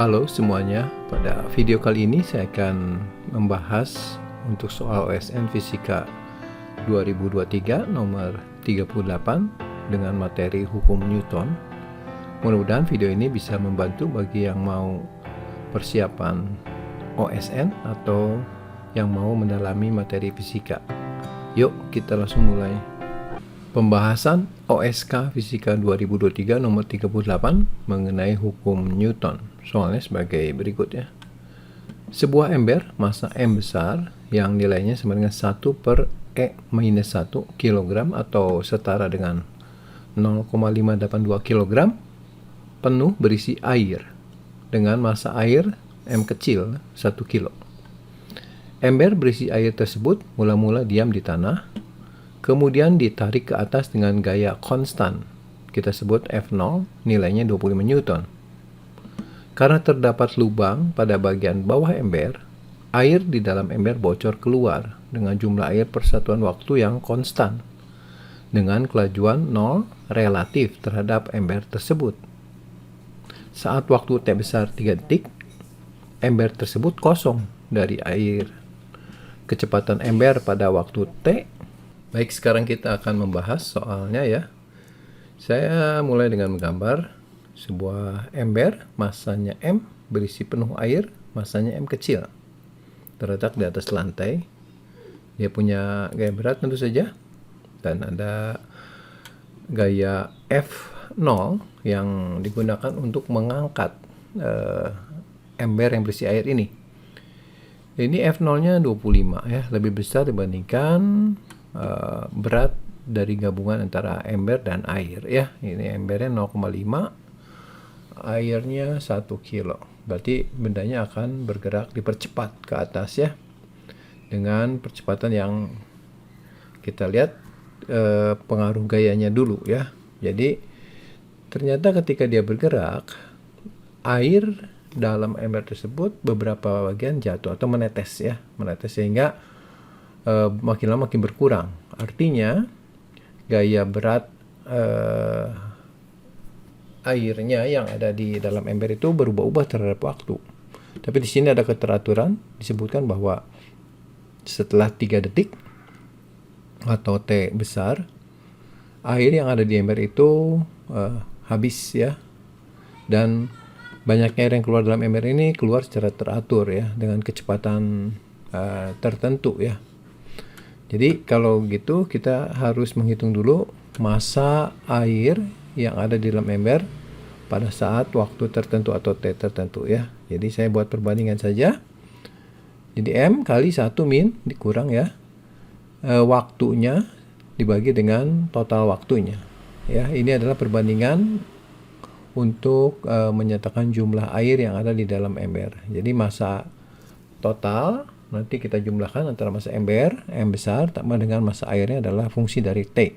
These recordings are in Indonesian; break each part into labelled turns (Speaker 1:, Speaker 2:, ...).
Speaker 1: Halo semuanya, pada video kali ini saya akan membahas untuk soal OSN Fisika 2023 nomor 38 dengan materi hukum Newton. Mudah-mudahan video ini bisa membantu bagi yang mau persiapan OSN atau yang mau mendalami materi fisika. Yuk kita langsung mulai. Pembahasan OSK Fisika 2023 nomor 38 mengenai hukum Newton. Soalnya sebagai berikut ya. Sebuah ember masa M besar yang nilainya sama dengan 1 per E-1 kg atau setara dengan 0,582 kg penuh berisi air dengan masa air M kecil 1 kilo. Ember berisi air tersebut mula-mula diam di tanah, kemudian ditarik ke atas dengan gaya konstan. Kita sebut F0, nilainya 25 Newton. Karena terdapat lubang pada bagian bawah ember, air di dalam ember bocor keluar dengan jumlah air per satuan waktu yang konstan, dengan kelajuan 0 relatif terhadap ember tersebut. Saat waktu T besar 3 detik, ember tersebut kosong dari air. Kecepatan ember pada waktu T. Baik, sekarang kita akan membahas soalnya ya. Saya mulai dengan menggambar sebuah ember, masanya M, berisi penuh air, masanya M kecil. Terletak di atas lantai. Dia punya gaya berat tentu saja. Dan ada gaya F0 yang digunakan untuk mengangkat ember yang berisi air ini. Ini F0-nya 25 ya, lebih besar dibandingkan berat dari gabungan antara ember dan air ya. Ini embernya 0,5, airnya 1 kilo. Berarti bendanya akan bergerak dipercepat ke atas ya, dengan percepatan yang kita lihat pengaruh gayanya dulu ya. Jadi ternyata ketika dia bergerak, air dalam ember tersebut beberapa bagian jatuh atau menetes ya, menetes sehingga makin lama makin berkurang. Artinya gaya berat airnya yang ada di dalam ember itu berubah-ubah terhadap waktu. Tapi di sini ada keteraturan, disebutkan bahwa setelah 3 detik atau T besar, air yang ada di ember itu habis ya. Dan banyaknya air yang keluar dalam ember ini keluar secara teratur ya, dengan kecepatan tertentu ya. Jadi kalau gitu kita harus menghitung dulu masa air yang ada di dalam ember pada saat waktu tertentu atau T tertentu ya. Jadi saya buat perbandingan saja. Jadi M kali 1 min dikurang ya, waktunya dibagi dengan total waktunya ya. Ini adalah perbandingan untuk menyatakan jumlah air yang ada di dalam ember. Jadi masa total nanti kita jumlahkan antara masa ember, M besar, tambah dengan masa airnya adalah fungsi dari T.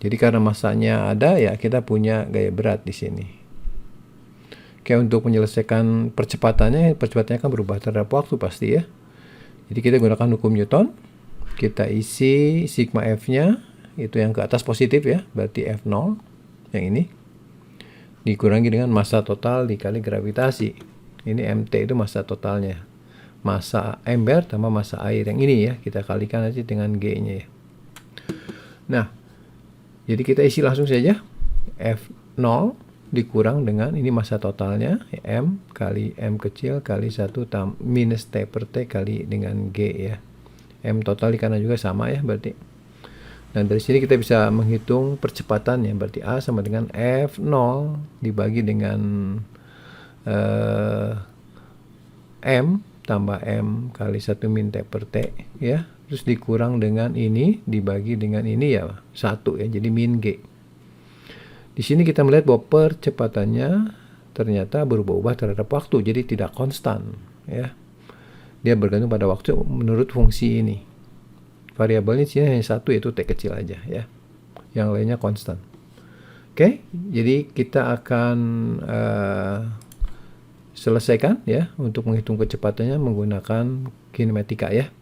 Speaker 1: Jadi karena masanya ada ya, kita punya gaya berat di sini. Oke, untuk menyelesaikan percepatannya kan berubah terhadap waktu pasti ya. Jadi kita gunakan hukum Newton. Kita isi sigma F-nya, itu yang ke atas positif ya, berarti F0, yang ini. Dikurangi dengan massa total dikali gravitasi. Ini MT itu massa totalnya. Massa ember tambah massa air yang ini ya, kita kalikan aja dengan G-nya ya. Nah, jadi kita isi langsung saja. F0 dikurang dengan ini massa totalnya, M kali M kecil kali 1 minus T per T kali dengan G ya. M total di kanan juga sama ya berarti. Dan dari sini kita bisa menghitung percepatan ya, berarti A sama dengan F0 dibagi dengan M tambah M kali 1 min T per T ya. Terus dikurang dengan ini dibagi dengan ini ya, 1 ya, jadi min G. Di sini kita melihat bahwa percepatannya ternyata berubah-ubah terhadap waktu, jadi tidak konstan ya. Dia bergantung pada waktu menurut fungsi ini. Variabelnya di sini hanya 1, yaitu T kecil aja ya. Yang lainnya konstan. Oke, jadi kita akan selesaikan ya untuk menghitung kecepatannya menggunakan kinematika ya.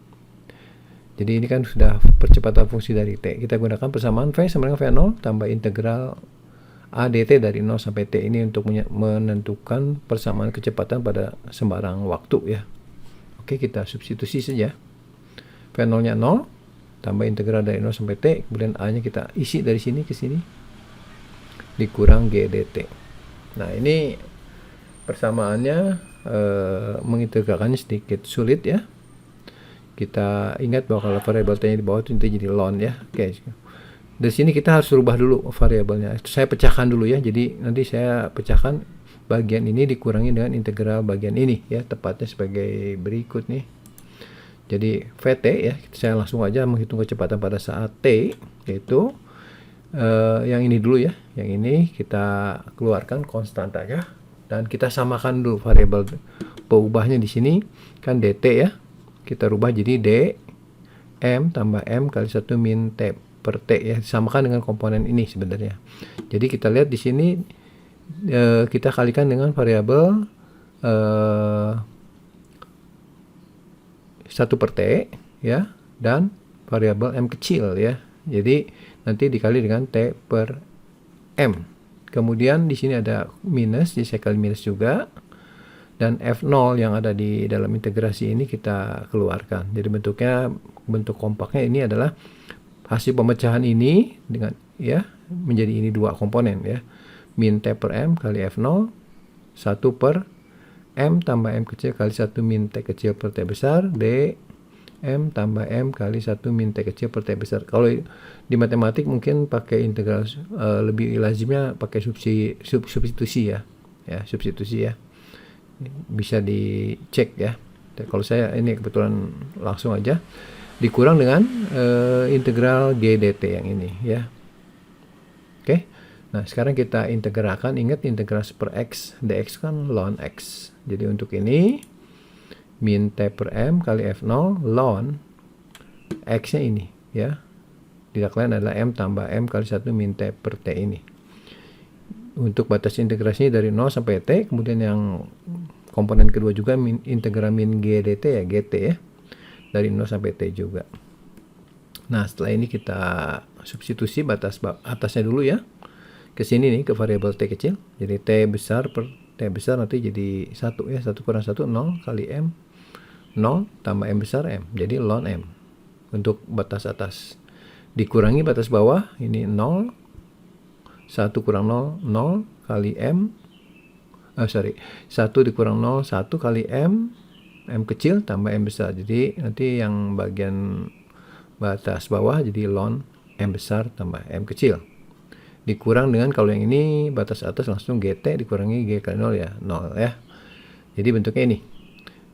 Speaker 1: Jadi ini kan sudah percepatan fungsi dari T. Kita gunakan persamaan V sama dengan V0 tambah integral ADT dari 0 sampai T ini untuk menentukan persamaan kecepatan pada sembarang waktu ya. Oke, kita substitusi saja. V0 nya 0, tambah integral dari 0 sampai T, kemudian A nya kita isi dari sini ke sini, dikurang GDT. Nah, ini persamaannya mengintegralkannya sedikit sulit ya. Kita ingat bahwa kalau variabel T nya di bawah itu nanti jadi ln ya. Oke. Dari sini kita harus rubah dulu variabelnya. Saya pecahkan dulu ya. Jadi nanti saya pecahkan bagian ini dikurangi dengan integral bagian ini ya. Tepatnya sebagai berikut nih. Jadi VT ya, saya langsung aja menghitung kecepatan pada saat T, yaitu yang ini dulu ya. Yang ini kita keluarkan konstantanya dan kita samakan dulu variabel peubahnya di sini kan dt ya. Kita rubah jadi d m tambah m kali 1 min t per T ya, disamakan dengan komponen ini sebenarnya. Jadi kita lihat di sini kita kalikan dengan variabel 1 per T ya, dan variabel M kecil ya. Jadi nanti dikali dengan T per M. Kemudian di sini ada minus, jadi saya kali minus juga. Dan F0 yang ada di dalam integrasi ini kita keluarkan. Jadi bentuk kompaknya ini adalah hasil pemecahan ini dengan ya menjadi ini dua komponen ya. Min T per M kali F0 1 per M tambah M kecil kali 1 min T kecil per T besar D M tambah M kali 1 min T kecil per T besar. Kalau di matematik mungkin pakai integral lebih lazimnya pakai substitusi ya. Ya, substitusi ya. Bisa dicek ya. Kalau saya ini kebetulan langsung aja dikurang dengan integral GDT yang ini ya. Oke. Nah, sekarang kita integralkan. Ingat integral per X dx kan ln X. Jadi untuk ini min T per M kali F0 ln X nya ini ya. Tidak lain adalah M tambah M kali 1 min T per T ini. Untuk batas integrasinya dari 0 sampai T. Kemudian yang komponen kedua juga integral min GDT ya, GT ya. Dari 0 sampai T juga. Nah, setelah ini kita substitusi batas atasnya dulu ya. Ke sini nih, ke variabel T kecil. Jadi T besar per T besar nanti jadi 1 ya. 1 kurang 1, 0 kali M. 0 tambah M besar M. Jadi ln M. Untuk batas atas. Dikurangi batas bawah. Ini 0. 1 kurang 0, 0 kali M. 1 dikurang 0, 1 kali M. M kecil tambah M besar. Jadi nanti yang bagian batas bawah jadi ln M besar tambah M kecil. Dikurang dengan kalau yang ini batas atas langsung GT dikurangi G kali 0 ya. 0 ya. Jadi bentuknya ini.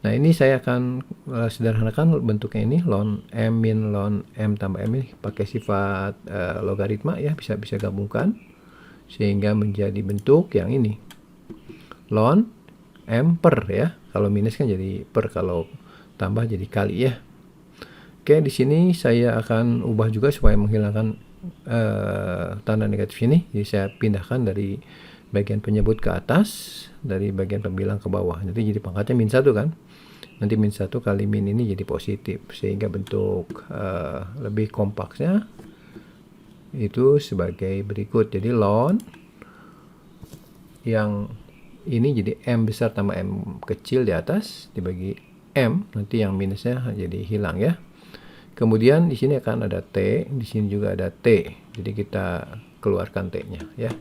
Speaker 1: Nah, ini saya akan sederhanakan bentuknya ini. Ln M min ln M tambah M ini pakai sifat logaritma ya. Bisa gabungkan. Sehingga menjadi bentuk yang ini. Ln M per ya. Kalau minus kan jadi per, kalau tambah jadi kali ya. Oke, di sini saya akan ubah juga supaya menghilangkan tanda negatif ini. Jadi saya pindahkan dari bagian penyebut ke atas, dari bagian pembilang ke bawah. Nanti jadi pangkatnya min 1 kan. Nanti min 1 kali min ini jadi positif. Sehingga bentuk lebih kompaksnya itu sebagai berikut. Jadi ln yang ini jadi M besar tambah M kecil di atas dibagi M, nanti yang minusnya jadi hilang ya. Kemudian di sini akan ada T, di sini juga ada T. Jadi kita keluarkan T-nya ya.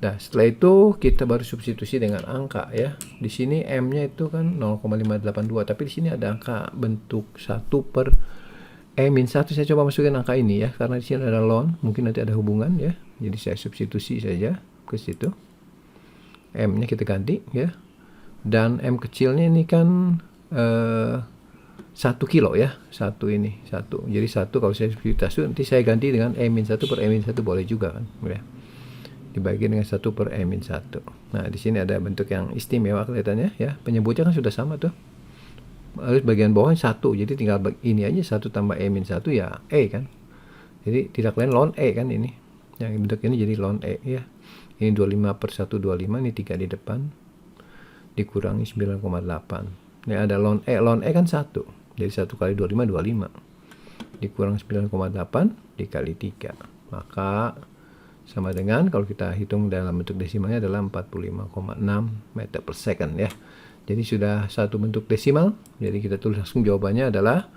Speaker 1: Nah, setelah itu kita baru substitusi dengan angka ya. Di sini M-nya itu kan 0,582, tapi di sini ada angka bentuk 1 per E-1. Saya coba masukin angka ini ya, karena di sini ada ln, mungkin nanti ada hubungan ya. Jadi saya substitusi saja ke situ. M-nya kita ganti ya. Dan M kecilnya ini kan 1 kilo ya. 1 ini. 1. Jadi 1 kalau saya substitusi nanti saya ganti dengan E-1 per E-1 boleh juga kan. Ya. Dibagi dengan 1 per E-1. Nah, di sini ada bentuk yang istimewa kelihatannya ya. Penyebutnya kan sudah sama tuh. Harus bagian bawah 1. Jadi tinggal ini aja 1 tambah E-1 ya E kan. Jadi tidak lain ln E kan ini. Yang bentuk ini jadi ln E ya. Ini 25 per 1, 25. Ini 3 di depan. Dikurangi 9,8. Ini ada ln E. Ln E kan 1. Jadi 1 kali 25, 25. Dikurang 9,8 dikali 3. Maka sama dengan kalau kita hitung dalam bentuk desimalnya adalah 45,6 meter per second ya. Jadi sudah satu bentuk desimal, jadi kita tulis langsung jawabannya adalah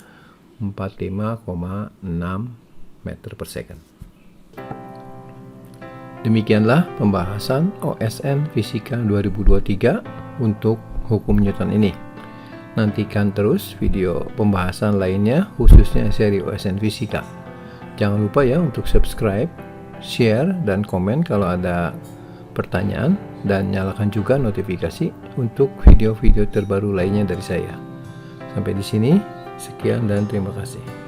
Speaker 1: 45,6 meter per second. Demikianlah pembahasan OSN Fisika 2023 untuk hukum Newton ini. Nantikan terus video pembahasan lainnya khususnya seri OSN Fisika. Jangan lupa ya untuk subscribe, share, dan komen kalau ada pertanyaan, dan nyalakan juga notifikasi untuk video-video terbaru lainnya dari saya. Sampai di sini, sekian dan terima kasih.